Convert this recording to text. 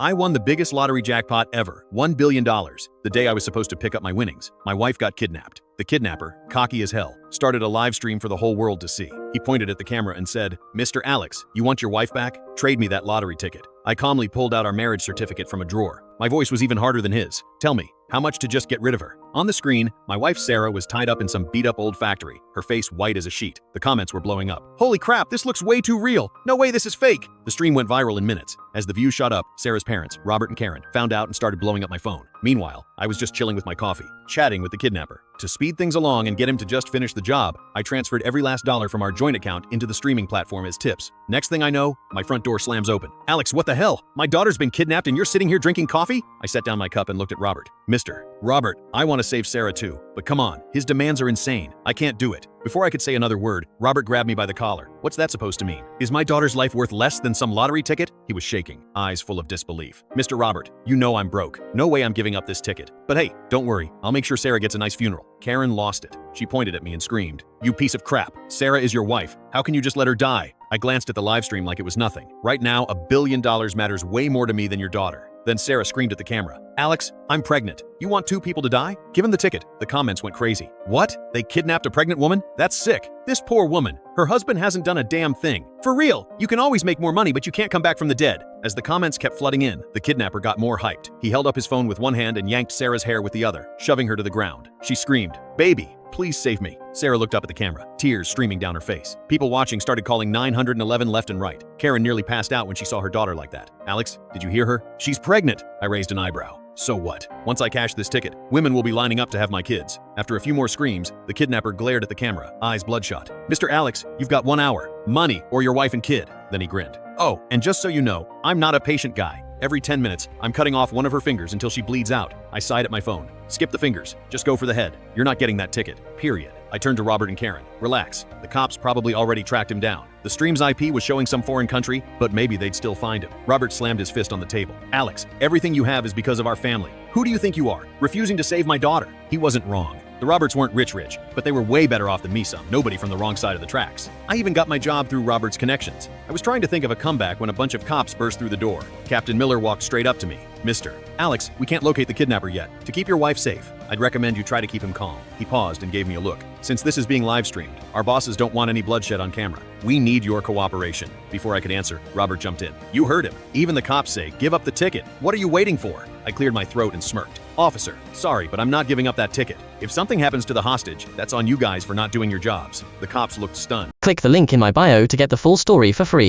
I won the biggest lottery jackpot ever, $1 billion. The day I was supposed to pick up my winnings, my wife got kidnapped. The kidnapper, cocky as hell, started a live stream for the whole world to see. He pointed at the camera and said, "Mr. Alex, you want your wife back? Trade me that lottery ticket." I calmly pulled out our marriage certificate from a drawer. My voice was even harder than his. "Tell me, how much to just get rid of her?" On the screen, my wife Sarah was tied up in some beat-up old factory, her face white as a sheet. The comments were blowing up. "Holy crap, this looks way too real. No way, this is fake." The stream went viral in minutes. As the views shot up, Sarah's parents, Robert and Karen, found out and started blowing up my phone. Meanwhile, I was just chilling with my coffee, chatting with the kidnapper. To speed things along and get him to just finish the job, I transferred every last dollar from our joint account into the streaming platform as tips. Next thing I know, my front door slams open. "Alex, what the hell? My daughter's been kidnapped and you're sitting here drinking coffee?" I set down my cup and looked at Robert. "Mr. Robert, I want to save Sarah too, but come on, his demands are insane. I can't do it." Before I could say another word, Robert grabbed me by the collar. "What's that supposed to mean? Is my daughter's life worth less than some lottery ticket?" He was shaking, eyes full of disbelief. "Mr. Robert, you know I'm broke. No way I'm giving up this ticket. But hey, don't worry, I'll make sure Sarah gets a nice funeral." Karen lost it. She pointed at me and screamed, "You piece of crap. Sarah is your wife. How can you just let her die?" I glanced at the live stream like it was nothing. Right now, $1 billion matters way more to me than your daughter. Then Sarah screamed at the camera, "Alex, I'm pregnant. You want 2 people to die? Give him the ticket." The comments went crazy. "What? They kidnapped a pregnant woman? That's sick. This poor woman. Her husband hasn't done a damn thing. For real, you can always make more money, but you can't come back from the dead." As the comments kept flooding in, the kidnapper got more hyped. He held up his phone with one hand and yanked Sarah's hair with the other, shoving her to the ground. She screamed, "Baby, please save me." Sarah looked up at the camera, tears streaming down her face. People watching started calling 911 left and right. Karen nearly passed out when she saw her daughter like that. "Alex, did you hear her? She's pregnant." I raised an eyebrow. "So what? Once I cash this ticket, women will be lining up to have my kids." After a few more screams, the kidnapper glared at the camera, eyes bloodshot. "Mr. Alex, you've got 1 hour. Money or your wife and kid." Then he grinned. "Oh, and just so you know, I'm not a patient guy. Every 10 minutes, I'm cutting off one of her fingers until she bleeds out." I sighed at my phone. "Skip the fingers. Just go for the head. You're not getting that ticket. Period." I turned to Robert and Karen. "Relax. The cops probably already tracked him down. The stream's IP was showing some foreign country, but maybe they'd still find him." Robert slammed his fist on the table. "Alex, everything you have is because of our family. Who do you think you are, refusing to save my daughter?" He wasn't wrong. The Roberts weren't rich, but they were way better off than me some. Nobody from the wrong side of the tracks. I even got my job through Robert's connections. I was trying to think of a comeback when a bunch of cops burst through the door. Captain Miller walked straight up to me. "Mr. Alex, we can't locate the kidnapper yet. To keep your wife safe, I'd recommend you try to keep him calm." He paused and gave me a look. "Since this is being live streamed, our bosses don't want any bloodshed on camera. We need your cooperation." Before I could answer, Robert jumped in. "You heard him. Even the cops say, give up the ticket. What are you waiting for?" I cleared my throat and smirked. "Officer, sorry, but I'm not giving up that ticket. If something happens to the hostage, that's on you guys for not doing your jobs." The cops looked stunned. Click the link in my bio to get the full story for free.